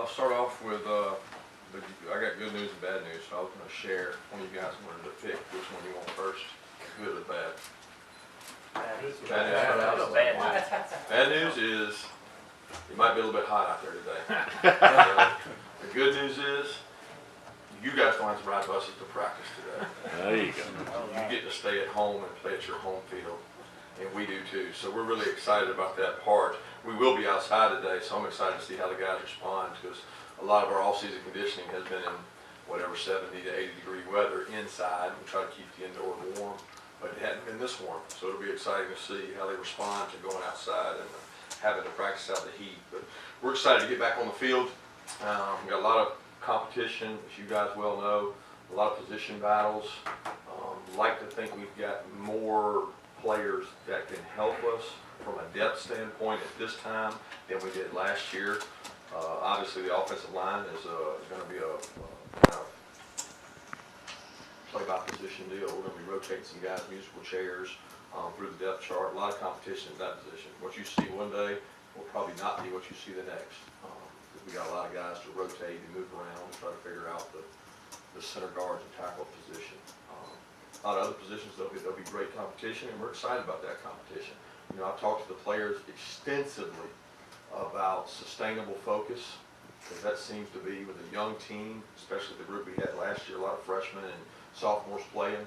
I'll start off with, I got good news and bad news, so I was going to share. One of you guys wanted to pick which one you want first, good or bad. Bad news is it might be a little bit hot out there today. The good news is you guys don't have to ride buses to practice today. There you go. You get to stay at home and play at your home field, and we do too. So we're really excited about that part. We will be outside today, so I'm excited to see how the guys respond, because a lot of our all-season conditioning has been in whatever 70 to 80 degree weather inside. We try to keep the indoor warm, but it hadn't been this warm, so it'll be exciting to see how they respond to going outside and having to practice out the heat. But we're excited to get back on the field. We've got a lot of competition, as you guys well know, a lot of position battles. Like to think we've got more players that can help us from a depth standpoint at this time than we did last year. Obviously, the offensive line is going to be a kind of play-by-position deal. We're going to be rotating some guys, musical chairs, through the depth chart. A lot of competition at that position. What you see one day will probably not be what you see the next. Because we got a lot of guys to rotate and move around and try to figure out the center guards and tackle position. A lot of other positions, there'll be great competition, and we're excited about that competition. You know, I've talked to the players extensively about sustainable focus, because that seems to be with a young team, especially the group we had last year, a lot of freshmen and sophomores playing,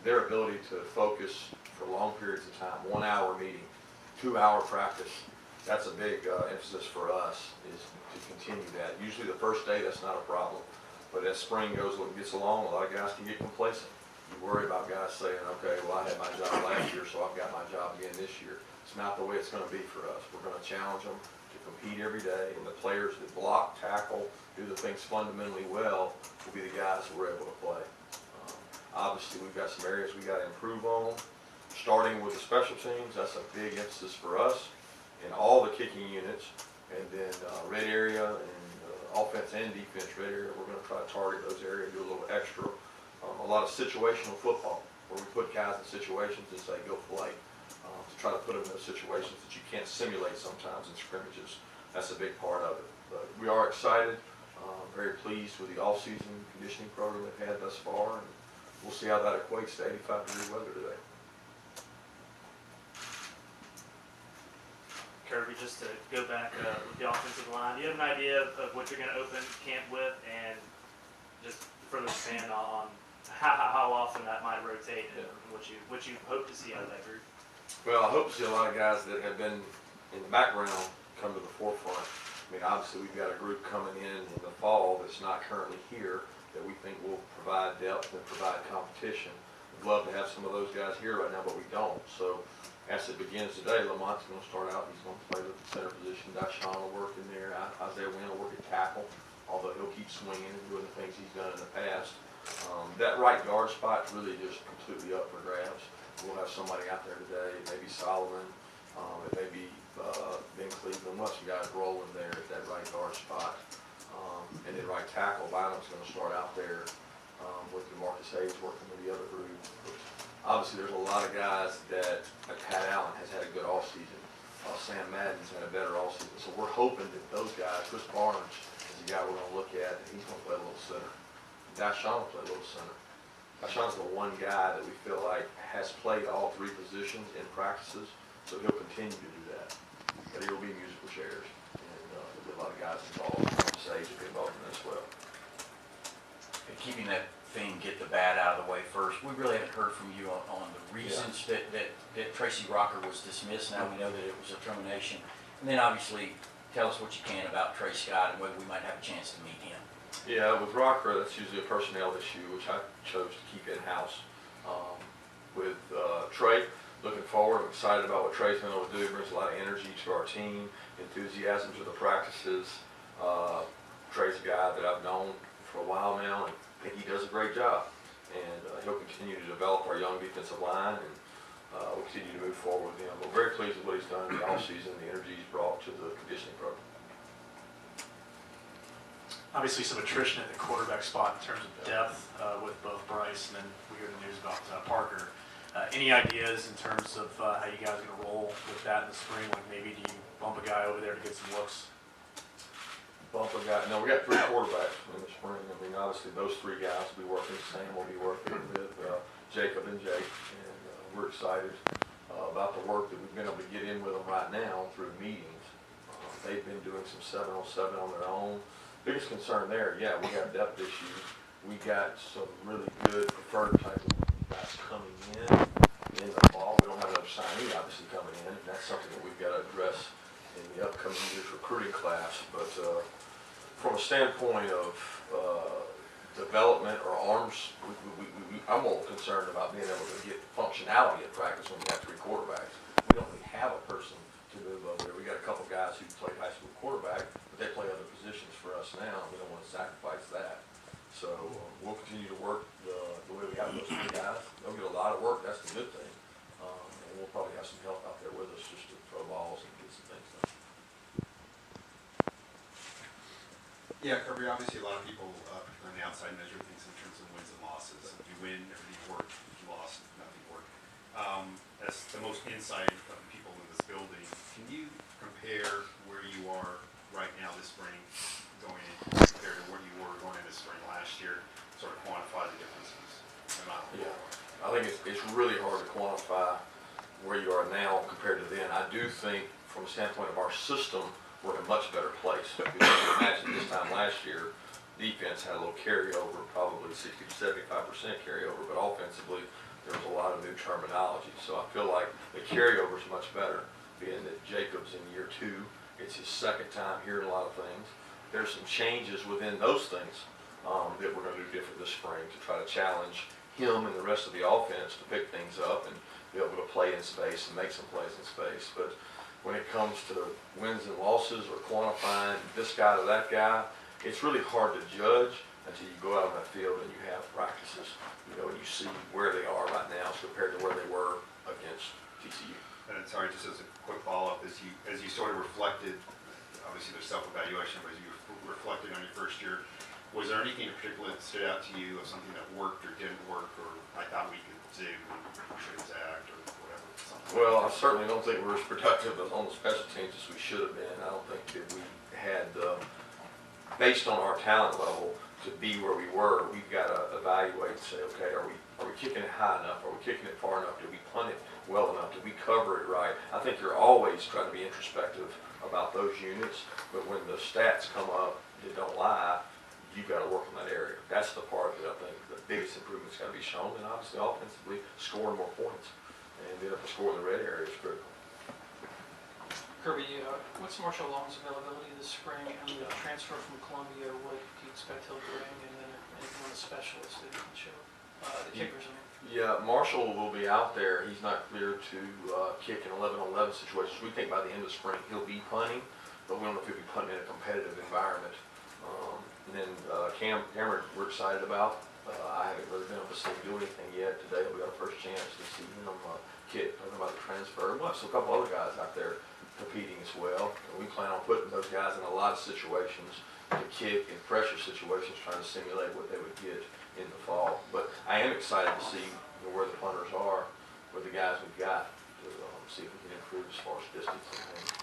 their ability to focus for long periods of time, 1 hour meeting, 2 hour practice. That's a big emphasis for us, is to continue that. Usually the first day, that's not a problem. But as spring gets along, a lot of guys can get complacent. You worry about guys saying, okay, well, I had my job last year, so I've got my job again this year. It's not the way it's going to be for us. We're going to challenge them to compete every day, and the players that block, tackle, do the things fundamentally well will be the guys that we're able to play. Obviously, we've got some areas we got to improve on, starting with the special teams. That's a big emphasis for us in all the kicking units, and then red area and offense and defense red area. We're going to try to target those areas, do a little extra. A lot of situational football, where we put guys in situations and say, go play. To try to put them in those situations that you can't simulate sometimes in scrimmages. That's a big part of it. But we are excited, very pleased with the off-season conditioning program they've had thus far, and we'll see how that equates to 85 degree weather today. Kirby, just to go back with the offensive line, do you have an idea of what you're going to open camp with, and just further expand on how often that might rotate and what you hope to see out of that group? Well, I hope to see a lot of guys that have been in the background come to the forefront. I mean, obviously we've got a group coming in the fall that's not currently here that we think will provide depth and provide competition. We'd love to have some of those guys here right now, but we don't. So as it begins today, Lamont's going to start out. He's going to play the center position. Dashawn will work in there. Isaiah Wynn will work at tackle, although he'll keep swinging and doing the things he's done in the past. That right guard spot is really just completely up for grabs. We'll have somebody out there today. It may be Solomon. It may be Ben Cleveland. We'll have some guys rolling there at that right guard spot. And then right tackle, Bynum's going to start out there with DeMarcus Hayes working with the other group. Obviously, there's a lot of guys that, like Pat Allen has had a good offseason. Sam Madden's had a better offseason. So we're hoping that those guys, Chris Barnes is the guy we're going to look at, and he's going to play a little center. Dashawn will play a little center. Dashawn's the one guy that we feel like has played all three positions in practices, so he'll continue to do that. But he'll be musical chairs, and there'll be a lot of guys involved. Sage will be involved in this as well. And keeping that thing, get the bad out of the way first, we really haven't heard from you on the reasons that Tracy Rocker was dismissed. Now we know that it was a termination. And then obviously tell us what you can about Trey Scott and whether we might have a chance to meet him. Yeah, with Rocker, that's usually a personnel issue, which I chose to keep in-house. With Trey, looking forward, I'm excited about what Trey's been able to do. He brings a lot of energy to our team, enthusiasm to the practices. Trey's a guy that I've known for a while now, and I think he does a great job. And he'll continue to develop our young defensive line, and we'll continue to move forward with him. We're very pleased with what he's done in the offseason, the energy he's brought to the conditioning program. Obviously some attrition at the quarterback spot in terms of depth with both Bryce and then we hear the news about Parker. Any ideas in terms of how you guys are going to roll with that in the spring? Like maybe do you bump a guy over there to get some looks? Bump him we got 3 quarterbacks in the spring. I mean, obviously those 3 guys will be working. Sam will be working with Jacob and Jake, and we're excited about the work that we've been able to get in with them right now through meetings. They've been doing some 7-on-7 on their own. Biggest concern there, yeah, we got depth issues. We got some really good preferred type of guys coming in the fall. We don't have another signee obviously coming in, and that's something that we've got to address in the upcoming year's recruiting class. But from a standpoint of development or arms, I'm more concerned about being able to get functionality at practice when we have 3 quarterbacks. We don't really have a person to move over there. We got a couple guys who played high school quarterback, but they play other positions for us now. We don't want to sacrifice that. So we'll continue to work the way we have those 3 guys. They'll get a lot of work. That's the good thing. And we'll probably have some help out there with us just to throw balls and get some things done. Yeah, Kirby, obviously a lot of people, particularly on the outside, measure things in terms of wins and losses. If you win, everything worked. If you lost, nothing worked. As the most inside of the people in this building, can you compare where you are right now this spring going in compared to where you were going in this spring last year, sort of quantify the differences? Yeah, I think it's really hard to quantify where you are now compared to then. I do think from a standpoint of our system, we're in a much better place. If you imagine this time last year, defense had a little carryover, probably 60 to 75% carryover, but offensively, there was a lot of new terminology. So I feel like the carryover is much better, being that Jacob's in year 2. It's his 2nd time hearing a lot of things. There's some changes within those things that we're going to do different this spring to try to challenge him and the rest of the offense to pick things up and be able to play in space and make some plays in space. But when it comes to wins and losses or quantifying this guy to that guy, it's really hard to judge until you go out on that field and you have practices, and you see where they are right now compared to where they were against TCU. And sorry, just as a quick follow-up, as you sort of reflected, obviously there's self-evaluation, but as you reflected on your first year, was there anything in particular that stood out to you of something that worked or didn't work, or I thought we could do, and we should act, or whatever? Well, I certainly don't think we're as productive on the special teams as we should have been. I don't think that we had, based on our talent level, to be where we were, we've got to evaluate and say, okay, are we kicking it high enough? Are we kicking it far enough? Did we punt it well enough? Did we cover it right? I think you're always trying to be introspective about those units, but when the stats come up that don't lie, you've got to work on that area. That's the part that I think the biggest improvement's got to be shown, and obviously offensively, scoring more points and being able to score in the red area is critical. Kirby, what's Marshall Long's availability this spring, and the transfer from Columbia? What do you expect he'll bring, and then anything on the specialists that he can show? The kickers, I mean. Yeah, Marshall will be out there. He's not clear to kick in 11-on-11 situations. We think by the end of spring he'll be punting, but we don't know if he'll be punting in a competitive environment. And then Cameron, we're excited about. I haven't really been able to see him do anything yet. Today we got our first chance to see him kick. Talking about the transfer. We'll have a couple other guys out there competing as well. And we plan on putting those guys in a lot of situations to kick in pressure situations, trying to simulate what they would get in the fall. But I am excited to see where the punters are with the guys we've got to see if we can improve as far as distance and things.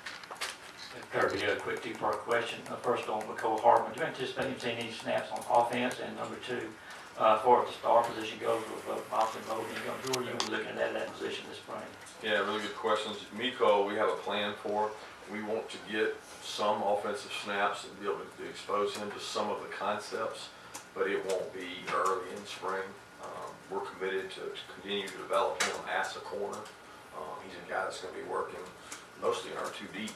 Kirby, a quick 2-part question. First on McCole Hardman, do you anticipate him seeing any snaps on offense? And number 2, as far as the star position goes with Mosley Moden, who are you looking at that position this spring? Yeah, really good questions. Miko, we have a plan for. We want to get some offensive snaps and be able to expose him to some of the concepts, but it won't be early in spring. We're committed to continue to develop him as a corner. He's a guy that's going to be working mostly in our 2 deep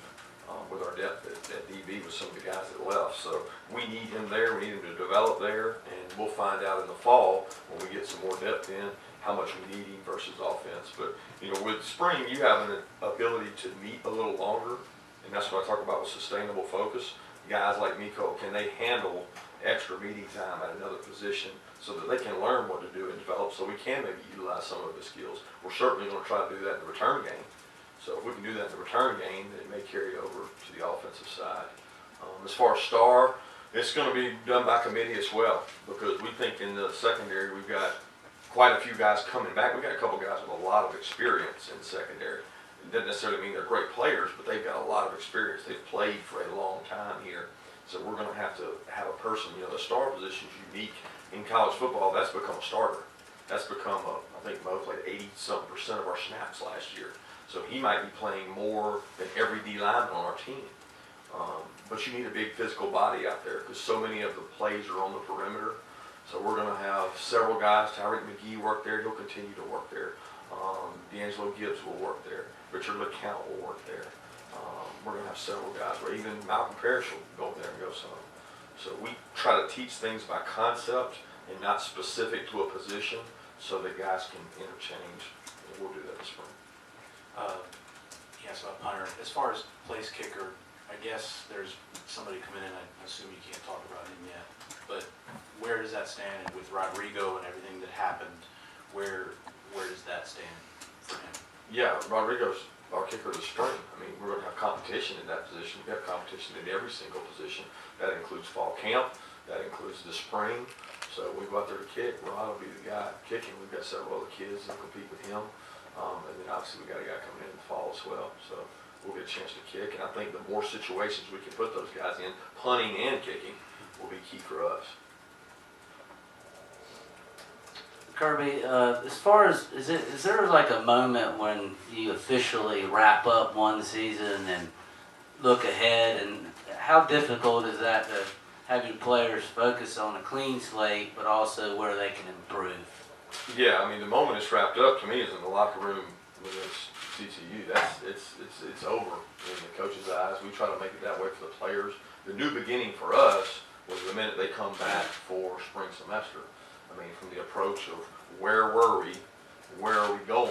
with our depth at DB with some of the guys that left. So we need him there. We need him to develop there, and we'll find out in the fall when we get some more depth in how much we need him versus offense. But with spring, you have an ability to meet a little longer, and that's what I talk about with sustainable focus. Guys like Miko, can they handle extra meeting time at another position so that they can learn what to do and develop, so we can maybe utilize some of his skills? We're certainly going to try to do that in the return game. So if we can do that in the return game, then it may carry over to the offensive side. As far as star, it's going to be done by committee as well, because we think in the secondary we've got quite a few guys coming back. We've got a couple guys with a lot of experience in secondary. It doesn't necessarily mean they're great players, but they've got a lot of experience. They've played for a long time here So we're gonna have to have a person, the star position is unique in college football. That's become a starter. That's become I think Mo played 80-something% of our snaps last year. So he might be playing more than every D lineman on our team. But you need a big physical body out there because so many of the plays are on the perimeter. So we're going to have several guys. Tyreek McGee work there. He'll continue to work there. D'Angelo Gibbs will work there. Richard LeCount will work there. We're going to have several guys. Or even Malcolm Parrish will go there and go some. So we try to teach things by concept and not specific to a position so that guys can interchange. And we'll do that this spring. Yes, about punter. As far as place kicker, I guess there's somebody coming in, I assume you can't talk about him yet, but where does that stand with Rodrigo and everything that happened? Where does that stand for him? Yeah, Rodrigo's our kicker this spring. I mean, we're going to have competition in that position. We have competition in every single position. That includes fall camp. That includes the spring. So we go out there to kick. Rod will be the guy kicking. We've got several other kids that compete with him. And then obviously we got a guy coming in the fall as well. So we'll get a chance to kick. And I think the more situations we can put those guys in, punting and kicking, will be key for us. Kirby, as far as, is there like a moment when you officially wrap up one season and look ahead, and how difficult is that to have your players focus on a clean slate, but also where they can improve? Yeah, I mean, the moment it's wrapped up to me is in the locker room when it's CCU. It's over in the coach's eyes. We try to make it that way for the players. The new beginning for us was the minute they come back for spring semester. I mean, from the approach of where were we, where are we going,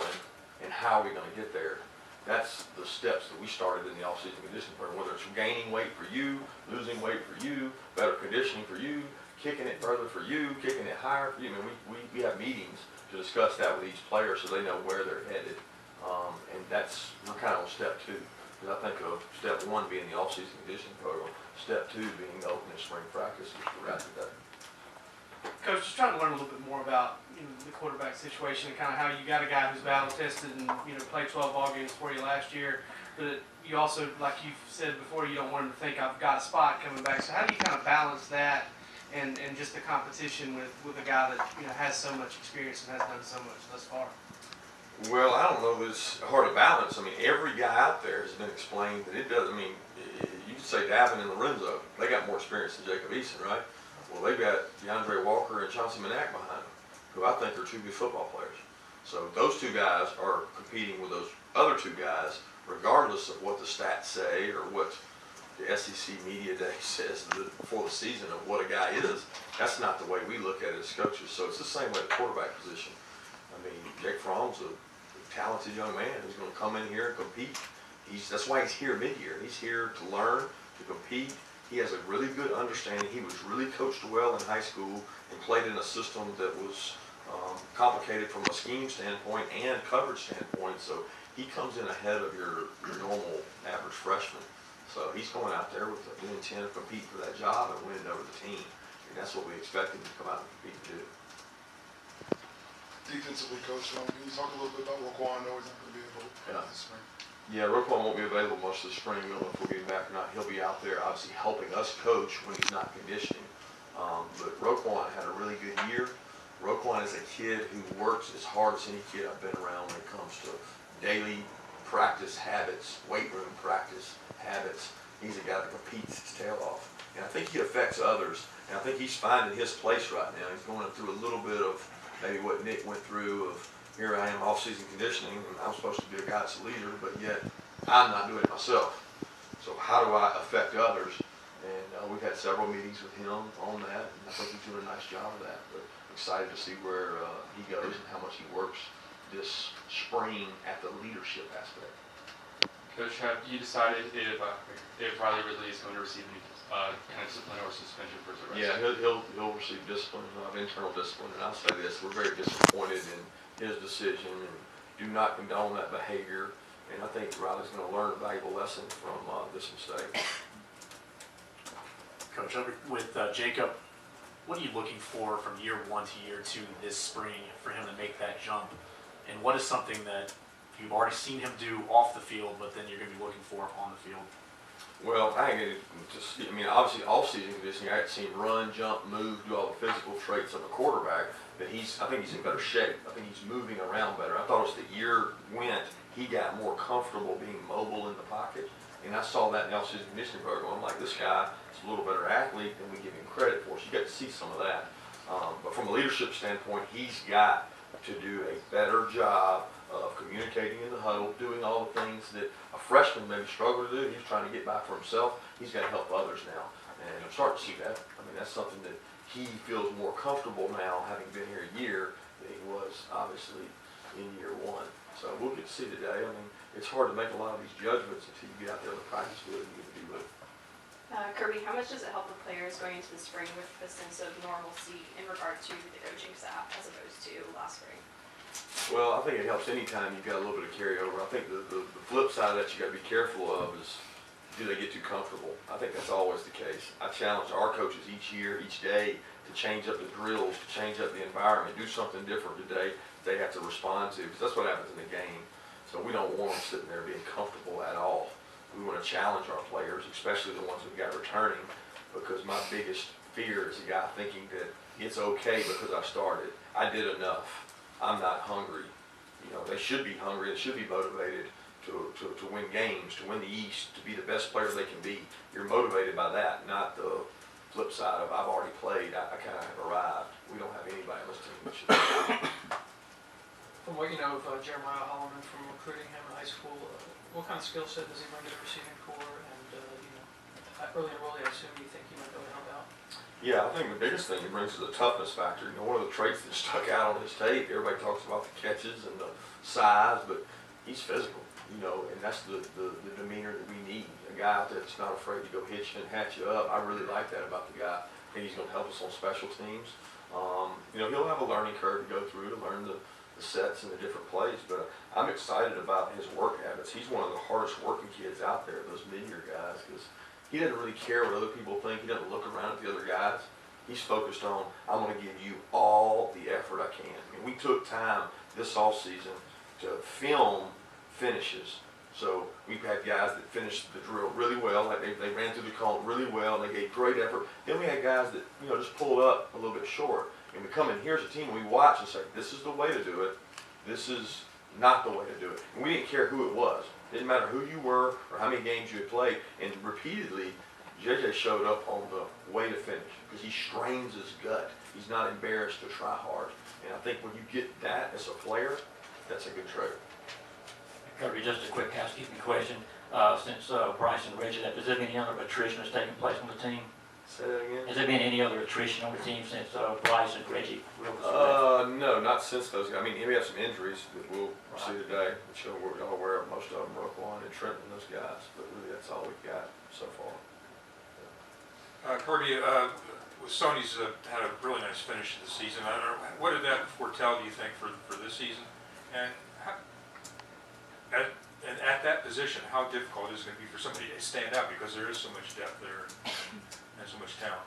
and how are we going to get there. That's the steps that we started in the off-season conditioning program, whether it's gaining weight for you, losing weight for you, better conditioning for you, kicking it further for you, kicking it higher for you. I mean, we have meetings to discuss that with each player so they know where they're headed. And we're kind of on step 2. Because I think of step 1 being the off-season conditioning program, step 2 being the opening spring practice, which we're at today. Coach, just trying to learn a little bit more about the quarterback situation and kind of how you got a guy who's battle tested and played 12 ball games for you last year, but you also, like you've said before, you don't want him to think I've got a spot coming back. So how do you kind of balance that and just the competition with a guy that has so much experience and has done so much thus far? Well, I don't know that it's hard to balance. I mean, every guy out there has been explained that it doesn't. I mean, you could say Davin and Lorenzo, they got more experience than Jacob Eason, right? Well, they've got DeAndre Walker and Chauncey Manac behind them, who I think are 2 good football players. So those 2 guys are competing with those other 2 guys, regardless of what the stats say or what the SEC Media Day says before the season of what a guy is. That's not the way we look at it as coaches. So it's the same way at the quarterback position. I mean, Jake Fromm's a talented young man who's going to come in here and compete. That's why he's here mid-year. He's here to learn, to compete. He has a really good understanding. He was really coached well in high school and played in a system that was complicated from a scheme standpoint and coverage standpoint. So he comes in ahead of your normal average freshman. So he's going out there with the intent of competing for that job and winning over the team. And that's what we expect him to come out and compete and do. Defensively, Coach, can you talk a little bit about Roquan? I know he's not going to be able to this spring. Yeah, Roquan won't be available much this spring. We don't know if we'll get him back or not. He'll be out there, obviously, helping us coach when he's not conditioning. But Roquan had a really good year. Roquan is a kid who works as hard as any kid I've been around when it comes to daily practice habits, weight room practice habits. He's a guy that competes his tail off. And I think he affects others. And I think he's finding his place right now. He's going through a little bit of maybe what Nick went through of, here I am off-season conditioning, and I'm supposed to be a guy that's a leader, but yet I'm not doing it myself. So how do I affect others? And we've had several meetings with him on that, and I think he's doing a nice job of that. But I'm excited to see where he goes and how much he works this spring at the leadership aspect. Coach, have you decided if Riley Ridley is going to receive any kind of discipline or suspension for the rest? Yeah, he'll receive discipline, internal discipline, and I'll say this: we're very disappointed in his decision and do not condone that behavior. And I think Riley's going to learn a valuable lesson from this mistake. Coach, with Jacob, what are you looking for from year 1 to year 2 this spring for him to make that jump? And what is something that you've already seen him do off the field, but then you're going to be looking for on the field? Well, I ain't just, I mean, obviously, off-season conditioning, I had seen run, jump, move, do all the physical traits of a quarterback, but I think he's in better shape. I think he's moving around better. I thought as the year went, he got more comfortable being mobile in the pocket, and I saw that in the off-season conditioning program. I'm like, this guy is a little better athlete than we give him credit for, so you got to see some of that. But from a leadership standpoint, he's got to do a better job of communicating in the huddle, doing all the things that a freshman maybe struggled to do. He was trying to get by for himself. He's got to help others now. And I'm starting to see that. I mean, that's something that he feels more comfortable now, having been here a year, than he was obviously in year one. So we'll get to see today. I mean, it's hard to make a lot of these judgments until you get out there on the practice field and you get to be with it. Kirby, how much does it help the players going into the spring with a sense of normalcy in regard to the coaching staff as opposed to last spring? Well, I think it helps anytime you've got a little bit of carryover. I think the flip side of that you got to be careful of is, do they get too comfortable? I think that's always the case. I challenge our coaches each year, each day, to change up the drills, to change up the environment, do something different today they have to respond to, because that's what happens in the game. So we don't want them sitting there being comfortable at all. We want to challenge our players, especially the ones we've got returning, because my biggest fear is a guy thinking that it's okay because I started. I did enough. I'm not hungry. You know, they should be hungry. They should be motivated to win games, to win the East, to be the best player they can be. You're motivated by that, not the flip side of I've already played. I kind of have arrived. We don't have anybody on this team that should be. From what you know of Jeremiah Holloman from recruiting him in high school, what kind of skill set does he bring to the receiving corps? And early enrollee, I assume you think he might be able to help out? Yeah, I think the biggest thing he brings is the toughness factor. You know, one of the traits that stuck out on his tape, everybody talks about the catches and the size, but he's physical, you know, and that's the demeanor that we need. A guy that's not afraid to go hit you and hatch you up. I really like that about the guy. I think he's going to help us on special teams. You know, he'll have a learning curve to go through to learn the sets and the different plays, but I'm excited about his work habits. He's one of the hardest working kids out there, those mid-year guys, because he doesn't really care what other people think. He doesn't look around at the other guys. He's focused on, I'm going to give you all the effort I can. I mean, we took time this off season to film finishes. So we've had guys that finished the drill really well, like they ran through the cone really well, and they gave great effort. Then we had guys that, you know, just pulled up a little bit short. And we come in here as a team, and we watch and say, this is the way to do it. This is not the way to do it. And we didn't care who it was. Didn't matter who you were or how many games you had played. And repeatedly, JJ showed up on the way to finish because he strains his gut. He's not embarrassed to try hard. And I think when you get that as a player, that's a good trait. Kirby, just a quick housekeeping question. Since Bryce and Reggie left, has there been any other attrition that's taken place on the team? Say that again? Has there been any other attrition on the team since Bryce and Reggie left? No, not since those guys. I mean, we have some injuries that we'll see today, which we're all aware of. Most of them, Roquan and Trenton, those guys. But really, that's all we've got so far. Kirby, Sony's had a really nice finish to the season. I don't know, what did that foretell, do you think, for this season? And at that position, how difficult is it going to be for somebody to stand out because there is so much depth there and so much talent?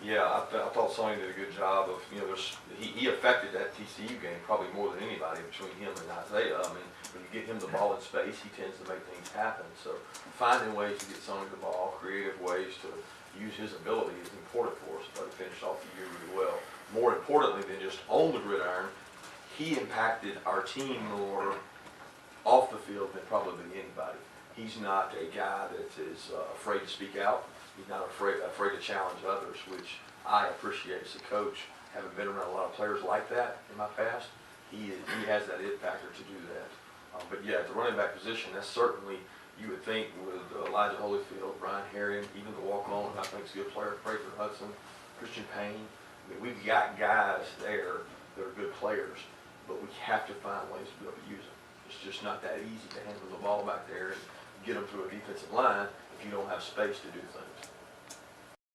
Yeah, I thought Sonny did a good job of, you know, he affected that TCU game probably more than anybody between him and Isaiah. I mean, when you get him the ball in space, he tends to make things happen. So finding ways to get Sonny the ball, creative ways to use his ability is important for us. But he finished off the year really well. More importantly than just on the gridiron, he impacted our team more off the field than probably anybody. He's not a guy that is afraid to speak out. He's not afraid to challenge others, which I appreciate as a coach. Having been around a lot of players like that in my past, he has that it factor to do that. But yeah, at the running back position, that's certainly, you would think with Elijah Holyfield, Brian Herring, even the walk-on, I think is a good player, Fraser Hudson, Christian Payne. I mean, we've got guys there that are good players, but we have to find ways to be able to use them. It's just not that easy to handle the ball back there and get them through a defensive line if you don't have space to do things.